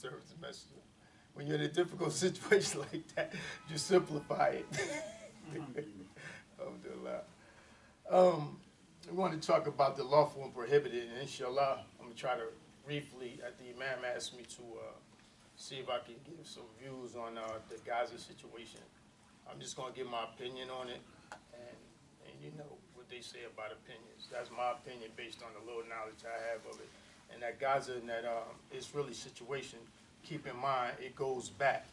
serves the message. When you're in a difficult situation like that, you simplify it. Alhamdulillah. We want to talk about the lawful and prohibited, and inshallah, I'm going to try to briefly, at the Imam asked me to see if I can give some views on the Gaza situation. I'm just going to give my opinion on it, and you know what they say about opinions. That's my opinion based on the little knowledge I have of it. And that Gaza and that Israeli situation, keep in mind, it goes back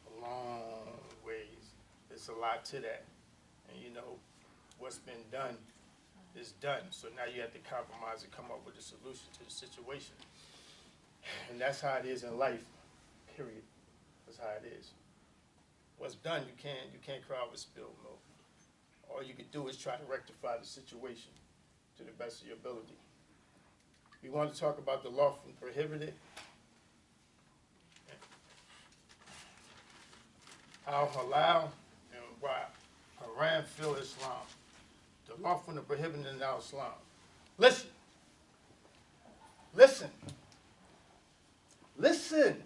a long ways. There's a lot to that. And you know, what's been done is done. So now you have to compromise and come up with a solution to the situation. And that's how it is in life, period. That's how it is. What's done, you can't cry over spilled milk. All you can do is try to rectify the situation to the best of your ability. We want to talk about the lawful and prohibited. How halal and why haram fill Islam. The lawful and the prohibited in our Islam. Listen. Listen. Listen.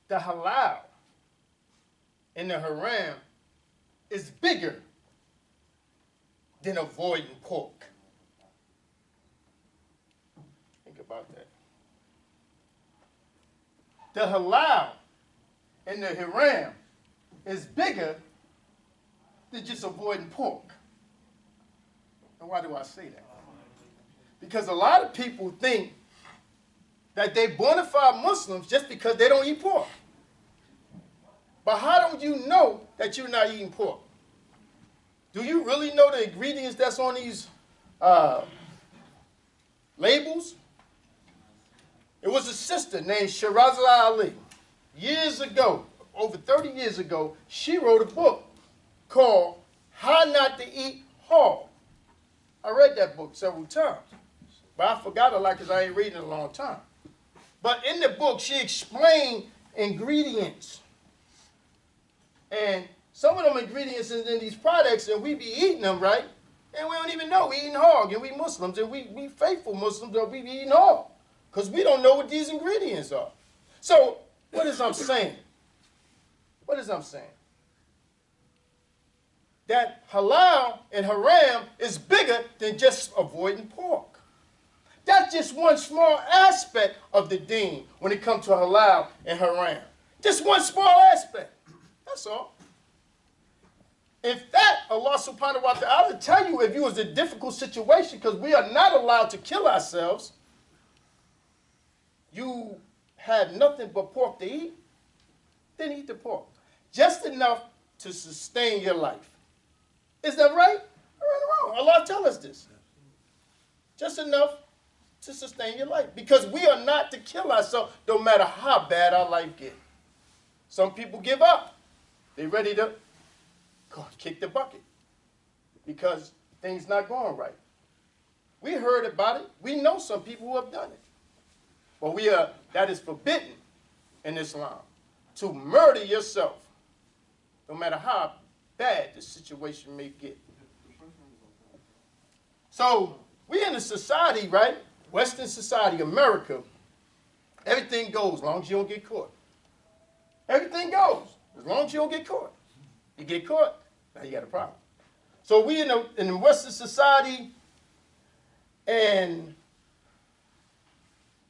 The halal and the haram is bigger than avoiding pork. Think about that. The halal and the haram is bigger than just avoiding pork. And why do I say that? Because a lot of people think that they bona fide Muslims just because they don't eat pork. But how do you know that you're not eating pork? Do you really know the ingredients that's on these labels? It was a sister named Shiraza Ali. Years ago, over 30 years ago, she wrote a book called How Not to Eat Hog. I read that book several times, but I forgot a lot because I ain't reading it in a long time. But in the book, she explained ingredients. And some of them ingredients is in these products, and we be eating them, right? And we don't even know we eating hog, and we Muslims, and we faithful Muslims, and we be eating hog. Because we don't know what these ingredients are. So, what is I'm saying? What is I'm saying? That halal and haram is bigger than just avoiding pork. That's just one small aspect of the deen when it comes to halal and haram. Just one small aspect. That's all. In fact, Allah subhanahu wa ta'ala will tell you if you was in a difficult situation, because we are not allowed to kill ourselves, you have nothing but pork to eat, then eat the pork. Just enough to sustain your life. Is that right? Or wrong? Allah tells us this. Just enough to sustain your life. Because we are not to kill ourselves no matter how bad our life gets. Some people give up. They're ready to kick the bucket because things not going right. We heard about it. We know some people who have done it. But that is forbidden in Islam, to murder yourself, no matter how bad the situation may get. So we in a society, right? Western society, America, everything goes as long as you don't get caught. Everything goes as long as you don't get caught. You get caught, now you got a problem. So we in the Western society, and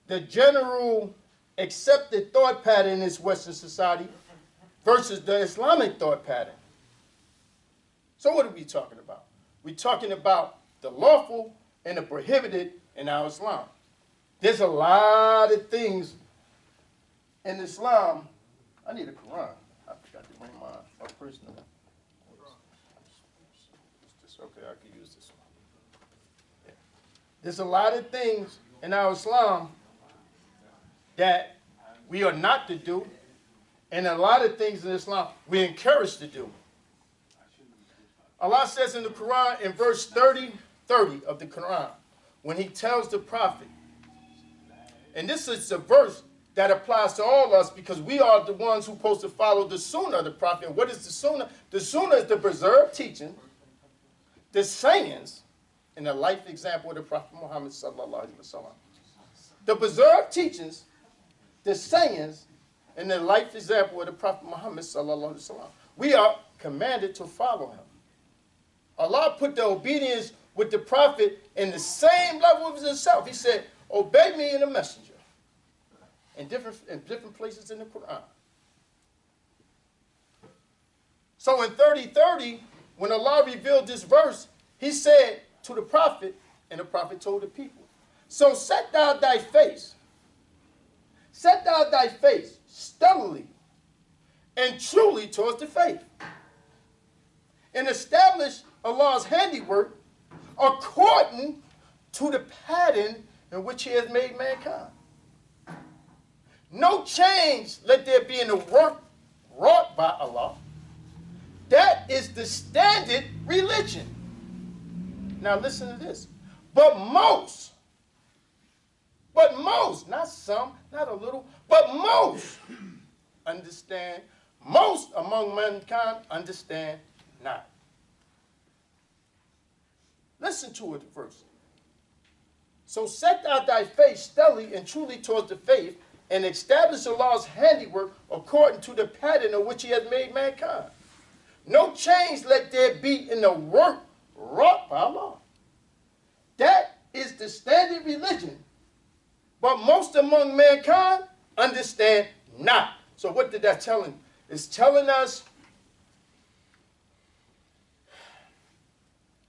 the general accepted thought pattern in this Western society versus the Islamic thought pattern. So what are we talking about? We're talking about the lawful and the prohibited in our Islam. There's a lot of things in Islam. I need a Quran. I forgot to bring my personal one. Okay, I can use this one. Yeah. There's a lot of things in our Islam that we are not to do, and a lot of things in Islam we're encouraged to do. Allah says in the Quran, in verse 30 of the Quran, when he tells the prophet, and this is a verse that applies to all of us because we are the ones who are supposed to follow the sunnah of the prophet. And what is the sunnah? The sunnah is the preserved teaching the sayings and the life example of the Prophet Muhammad sallallahu alaihi wasallam. The preserved teachings, the sayings, and the life example of the Prophet Muhammad sallallahu alaihi wasallam. We are commanded to follow him. Allah put the obedience with the Prophet in the same level as himself. He said, obey me and the messenger. In different places in the Quran. So in 30:30, when Allah revealed this verse, he said to the Prophet, and the Prophet told the people, so set thou thy face steadily and truly towards the faith, and establish Allah's handiwork according to the pattern in which he has made mankind. No change let there be in the work wrought by Allah. That is the standard religion. Now listen to this. But most, not some, not a little, but most understand, most among mankind understand not. Listen to it first. So set thou thy face steadily and truly towards the faith, and establish Allah's handiwork according to the pattern of which he has made mankind. No change let there be in the work wrought by Allah. That is the standard religion, but most among mankind understand not. So what did that tell him? It's telling us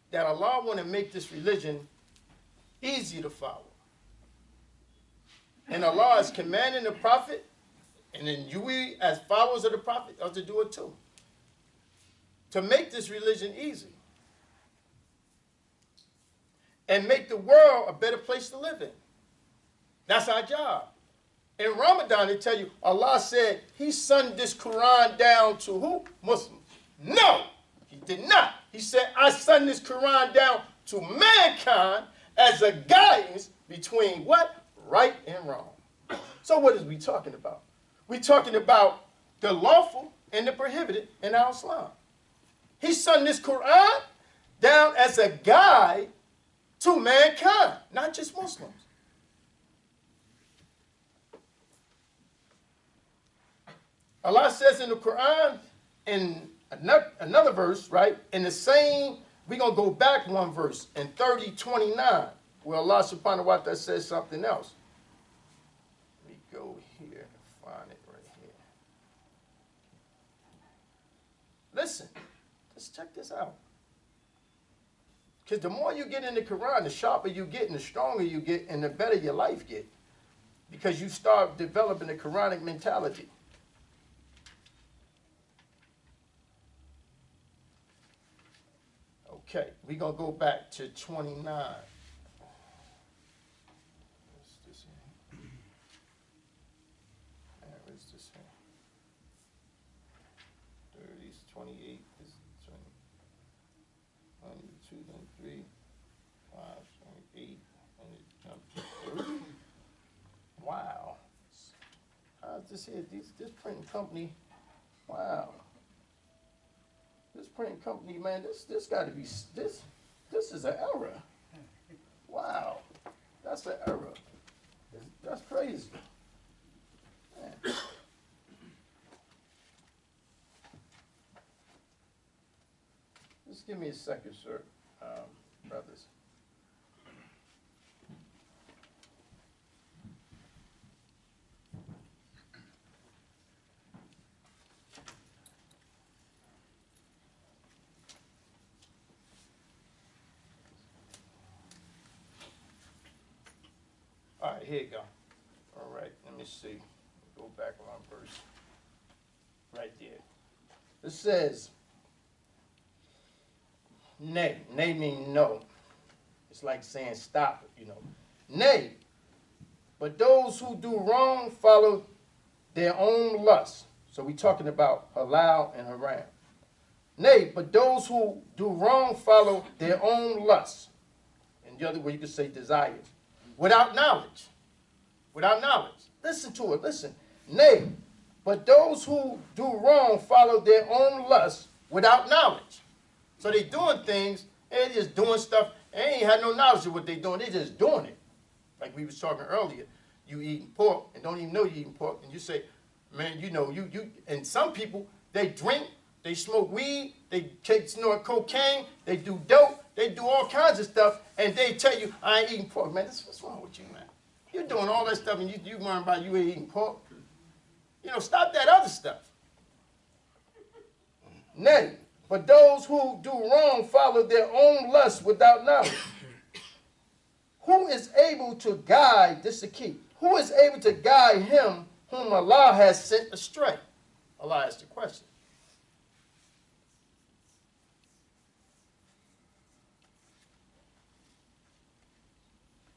that Allah want to make this religion easy to follow. And Allah is commanding the Prophet, and then we as followers of the Prophet are to do it too. To make this religion easy. And make the world a better place to live in. That's our job. In Ramadan, they tell you, Allah said he sent this Quran down to who? Muslims. No, he did not. He said, I sent this Quran down to mankind as a guidance between what? Right and wrong. So what is we talking about? We're talking about the lawful and the prohibited in our Islam. He sent this Quran down as a guide to mankind, not just Muslims. Allah says in the Quran, in another verse, right, in the same, we're going to go back one verse, in 30:29, where Allah subhanahu wa ta'ala says something else. Let me go here and find it right here. Listen, let's check this out. Because the more you get in the Quran, the sharper you get and the stronger you get and the better your life get. Because you start developing a Quranic mentality. Okay, we're going to go back to 29. What's this here? Where is this here? 30, 28, 20, 1, 2, 3, 5, 28, and it jumped to 30. Wow. How's this here? This printing company, wow. This printing company, man, this got to be, this is an error. Wow, that's an error. That's crazy. Man. Just give me a second, sir, brothers. All right, here you go. All right, let me see. Go back one verse. Right there. It says, nay. Nay means no. It's like saying stop it, you know. Nay, but those who do wrong follow their own lusts. So we're talking about halal and haram. Nay, but those who do wrong follow their own lusts. And the other way you could say desires. Without knowledge. Without knowledge. Listen to it. Listen. Nay, but those who do wrong follow their own lusts without knowledge. So they're doing things And they just doing stuff, and they ain't had no knowledge of what they doing. They just doing it. Like we was talking earlier. You eating pork and don't even know you eating pork, and you say, man, you know, you and some people, they drink, they smoke weed, they snort cocaine, they do dope, they do all kinds of stuff, and they tell you, I ain't eating pork. Man, what's wrong with you, man? You're doing all that stuff, and you worrying about you ain't eating pork. You know, stop that other stuff. Nay, but those who do wrong follow their own lusts without knowledge. Who is able to guide, this is the key, who is able to guide him whom Allah has sent astray? Allah asked the question.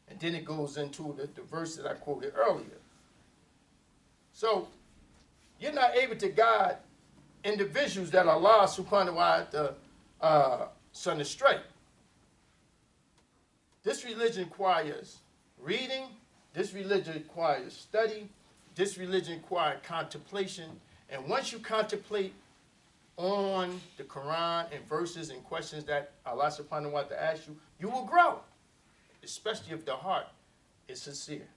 And then it goes into the verse that I quoted earlier. So, you're not able to guide individuals that Allah subhanahu wa ta'ala sent astray. This religion requires reading. This religion requires study. This religion requires contemplation. And once you contemplate on the Quran and verses and questions that Allah subhanahu wa ta'ala asks you, you will grow, especially if the heart is sincere.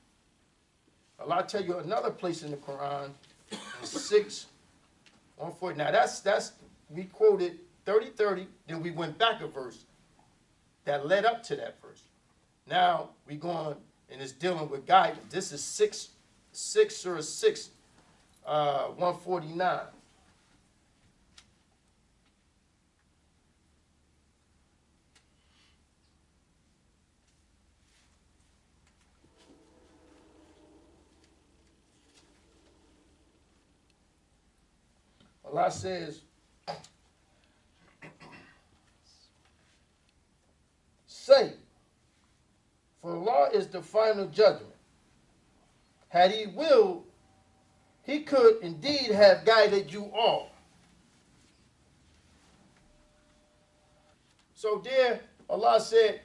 Allah tell you another place in the Quran, in 6:140. Now that's we quoted 30:30, then we went back a verse that led up to that verse. Now we going and it's dealing with guidance. This is 149. Allah says, say, for Allah is the final judgment. Had He willed, He could indeed have guided you all. So there, Allah said,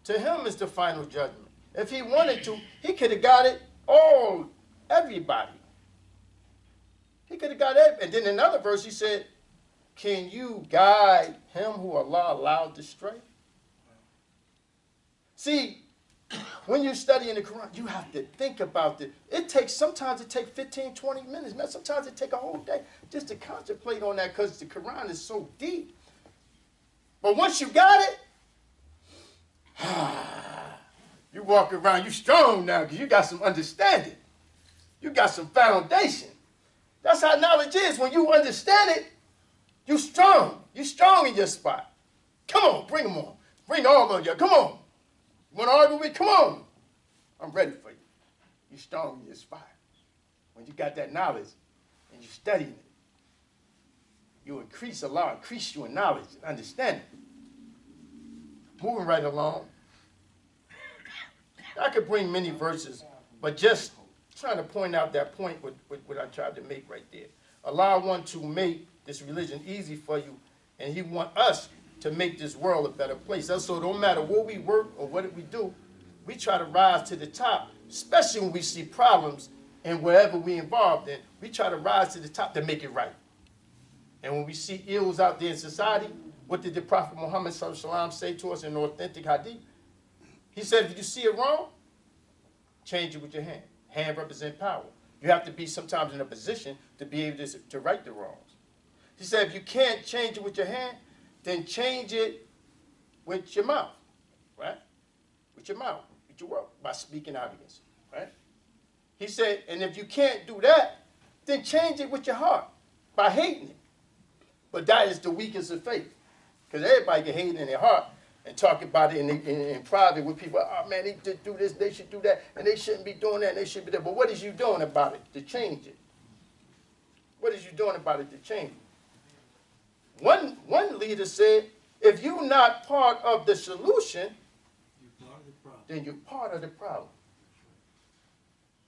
to Him is the final judgment. If He wanted to, He could have guided everybody. He could have got everybody. And then in another verse, He said, can you guide him who Allah allowed to stray? See, when you study in the Quran, you have to think about it. Sometimes it takes 15, 20 minutes. Man, sometimes it takes a whole day just to contemplate on that because the Quran is so deep. But once you got it, you walk around, you strong now because you got some understanding. You got some foundation. That's how knowledge is. When you understand it, you strong. You strong in your spot. Come on, bring them on. Bring all of you. Come on. You want to argue with me? Come on. I'm ready for you. You're strong in your spot. When you got that knowledge and you're studying it, you increase Allah, increase you in knowledge and understanding. Moving right along. I could bring many verses, but just trying to point out that point with what I tried to make right there. Allah wants to make this religion easy for you, and He wants us to make this world a better place. So no matter where we work or what we do, we try to rise to the top, especially when we see problems and wherever we're involved in, we try to rise to the top to make it right. And when we see ills out there in society, what did the Prophet Muhammad say to us in an authentic hadith? He said, if you see it wrong, change it with your hand. Hand represents power. You have to be sometimes in a position to be able to right the wrongs. He said, if you can't change it with your hand, then change it with your mouth, right? With your mouth, with your word, by speaking out against it, right? He said, and if you can't do that, then change it with your heart, by hating it. But that is the weakest of faith, because everybody can hate it in their heart and talk about it in private with people. Oh, man, they should do this, they should do that, and they shouldn't be doing that, and they should be there. But what is you doing about it to change it? What is you doing about it to change it? One leader said, if you're not part of the solution, then you're part of the problem.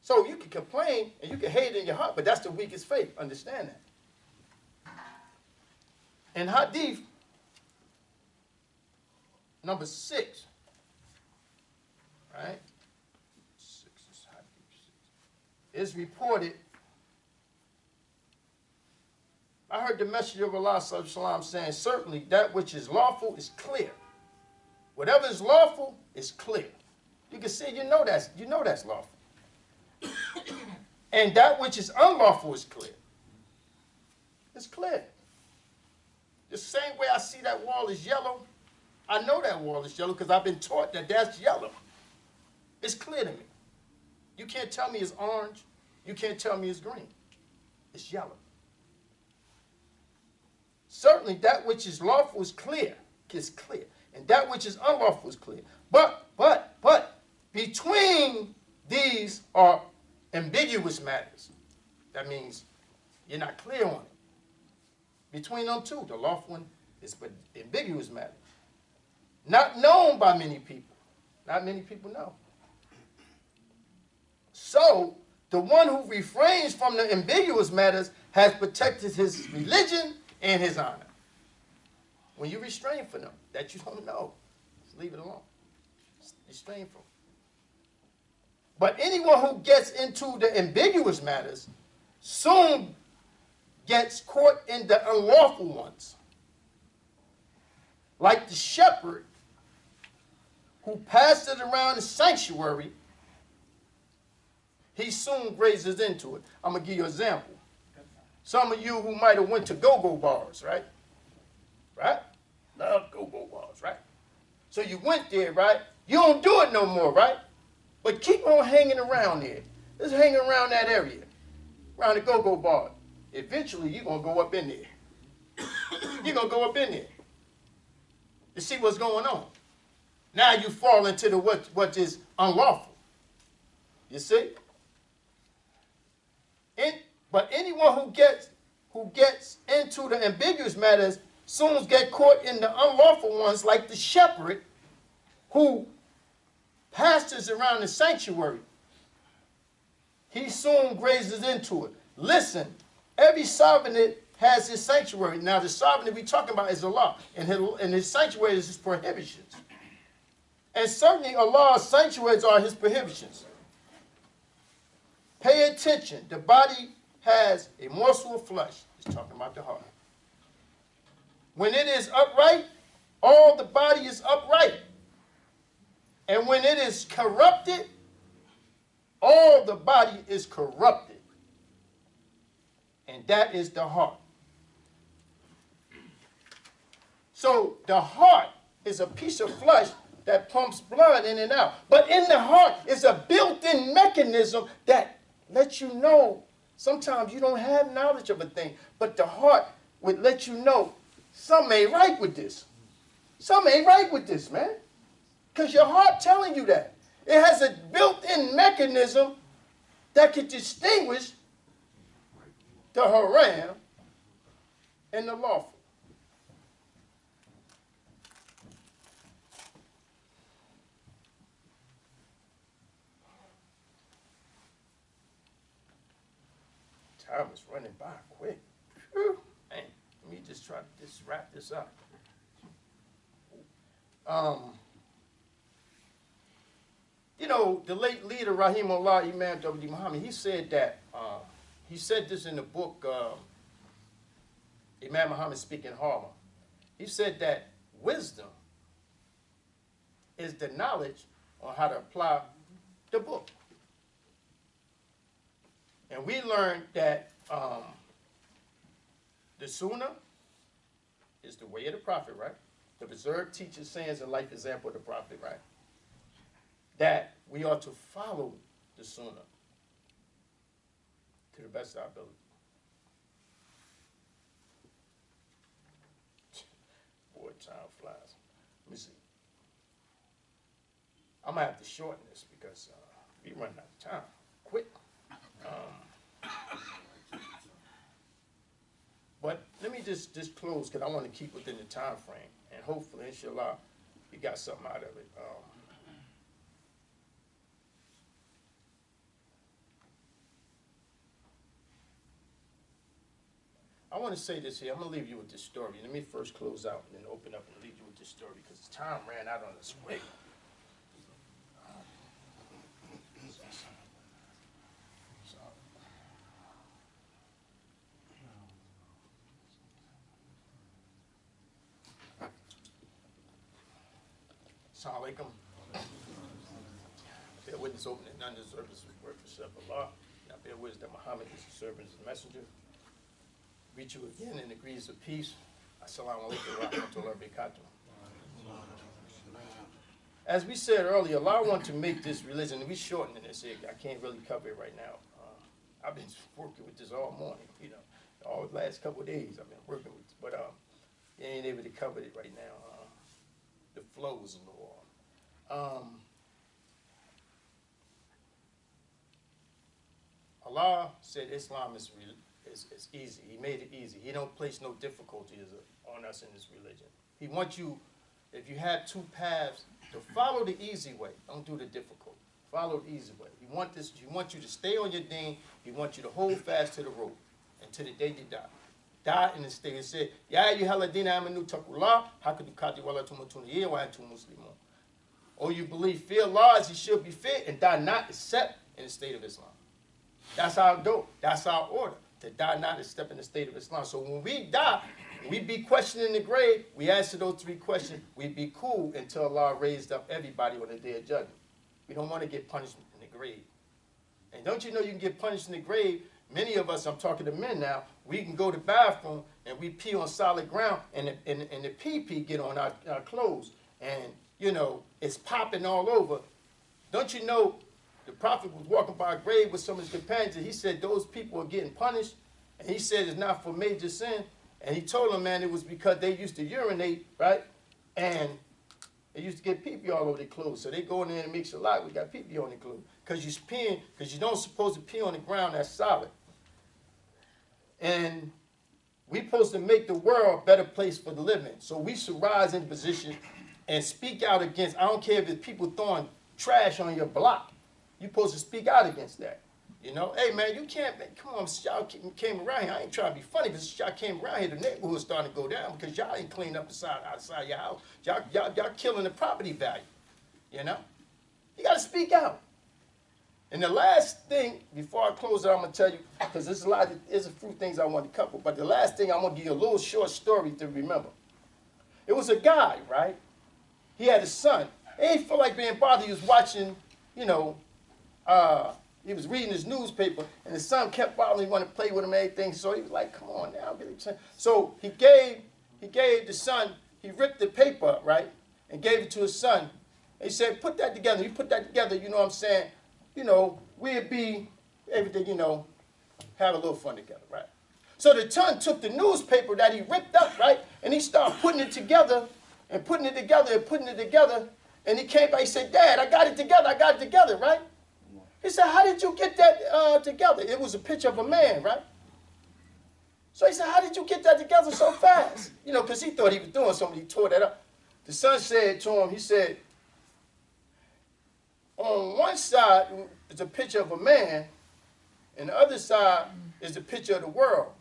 So you can complain and you can hate in your heart, but that's the weakest faith. Understand that. In Hadith number 6, right? 6 is Hadith 6. It's reported. I heard the Messenger of Allah sallam saying, certainly that which is lawful is clear. Whatever is lawful is clear. You can see, you know that's lawful. And that which is unlawful is clear. It's clear. The same way I see that wall is yellow, I know that wall is yellow because I've been taught that that's yellow. It's clear to me. You can't tell me it's orange. You can't tell me it's green. It's yellow. Certainly that which is lawful is clear. And that which is unlawful is clear. But, between these are ambiguous matters. That means you're not clear on it. Between them two, the lawful one is but ambiguous matter. Not known by many people. Not many people know. So, the one who refrains from the ambiguous matters has protected his religion and his honor. When you restrain from them, that you don't know, just leave it alone. Restrain from them. But anyone who gets into the ambiguous matters soon gets caught in the unlawful ones. Like the shepherd who passed it around the sanctuary, he soon grazes into it. I'm going to give you an example. Some of you who might have went to go-go bars, right? Right? Love go-go bars, right? So you went there, right? You don't do it no more, right? But keep on hanging around there. Just hang around that area, around the go-go bar. Eventually, you're going to go up in there. You're going to go up in there to see what's going on. Now you fall into the what is unlawful. You see? But anyone who gets into the ambiguous matters soon get caught in the unlawful ones, like the shepherd who pastors around the sanctuary. He soon grazes into it. Listen, every sovereign has his sanctuary. Now, the sovereign we're talking about is Allah, and his sanctuary is his prohibitions. And certainly Allah's sanctuaries are his prohibitions. Pay attention. The body has a morsel of flesh. He's talking about the heart. When it is upright, all the body is upright. And when it is corrupted, all the body is corrupted. And that is the heart. So the heart is a piece of flesh that pumps blood in and out. But in the heart is a built-in mechanism that lets you know. Sometimes you don't have knowledge of a thing, but the heart would let you know something ain't right with this. Something ain't right with this, man. Because your heart telling you that. It has a built-in mechanism that can distinguish the haram and the lawful. Time is running by quick. Whew. Man, let me just try to wrap this up. You know, the late leader, Rahimullah Imam W. Muhammad, he said that, he said this in the book, Imam Muhammad Speaking Harlem. He said that wisdom is the knowledge on how to apply the book. And we learned that the Sunnah is the way of the Prophet, right? The preserved teachers, sayings, and life example of the Prophet, right? That we ought to follow the Sunnah to the best of our ability. Boy, time flies. Let me see. I'm going to have to shorten this because we running out of time. Quick. But let me just close because I want to keep within the time frame. And hopefully, inshallah, you got something out of it. I want to say this here. I'm going to leave you with this story. Let me first close out and then open up and leave you with this story because time ran out on us quick. Assalamu alaikum. Bear witness opening none deserve this word for Shep Allah. Now bear witness that Muhammad is the servant and messenger. Greet you again in degrees of peace. Assalamu alaikum wa rahmatullahi wa barakatuh. As we said earlier, Allah wants to make this religion, and we shortening this. I can't really cover it right now. I've been working with this all morning, all the last couple of days I've been working with it, but I ain't able to cover it right now. The flows and all. Allah said Islam is easy. He made it easy. He don't place no difficulties on us in this religion. He wants you, if you have two paths, to follow the easy way. Don't do the difficult. Follow the easy way. He wants you to stay on your deen. He wants you to hold fast to the rope until the day you die. Die in the state. It said, Ya ayyuhalladhina amanu taqullah, haqqa tuqatih wa la tamutunna wa antum muslimun. Oh, you believe, fear Allah as he should be feared, and die not except in the state of Islam. That's our goal. That's our order. To die not except in the state of Islam. So when we die, we be questioned in the grave, we answer those three questions, we be cool until Allah raised up everybody on the day of judgment. We don't want to get punished in the grave. And don't you know you can get punished in the grave? Many of us, I'm talking to men now, we can go to the bathroom and we pee on solid ground and the pee-pee get on our clothes. And, it's popping all over. Don't you know the Prophet was walking by a grave with some of his companions and he said those people are getting punished. And he said it's not for major sin. And he told them, man, it was because they used to urinate, right? And they used to get pee-pee all over their clothes. So they go in there and mix a lot. We got pee-pee on their clothes. Because you're peeing, because you don't supposed to pee on the ground that's solid. And we're supposed to make the world a better place for the living. So we should rise in position and speak out against, I don't care if it's people throwing trash on your block. You're supposed to speak out against that. Hey, man, you can't, come on, y'all came around here. I ain't trying to be funny, but y'all came around here, the neighborhood's starting to go down because y'all ain't cleaned up outside your house. Y'all killing the property value, You got to speak out. And the last thing, before I close it, I'm going to tell you, because there's a few things I want to cover, but the last thing, I'm going to give you a little short story to remember. It was a guy, right? He had a son. He didn't feel like being bothered. He was watching, he was reading his newspaper, and his son kept bothering him, wanted to play with him and everything. So he was like, come on now. So he gave the son, he ripped the paper up, right, and gave it to his son. He said, put that together. You put that together, you know what I'm saying? We'd be everything, have a little fun together, right? So the son took the newspaper that he ripped up, right, and he started putting it together and putting it together and putting it together. And he came back, he said, Dad, I got it together, right? He said, how did you get that together? It was a picture of a man, right? So he said, how did you get that together so fast? Because he thought he was doing something. He tore that up. The son said to him, he said, on one side is a picture of a man, and the other side is the picture of the world.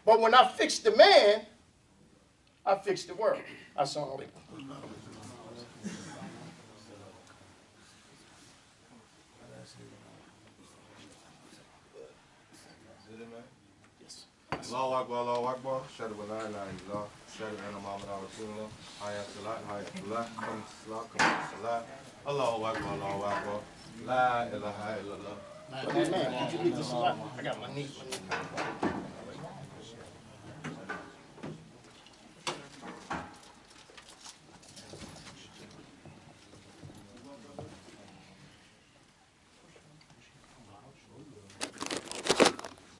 But when I fixed the man, I fixed the world. Assalamu alaikum. Allahu Akbar, Allahu Akbar. Shadu wa la ilaha illallah. Shadu anna Muhammadan Rasulullah. Hayat salat, hayat salat. Come to salat, come to salat. Allahu Akbar, Allahu Akbar. La ilaha illallah. Man, could you read this a lot? I got my knee.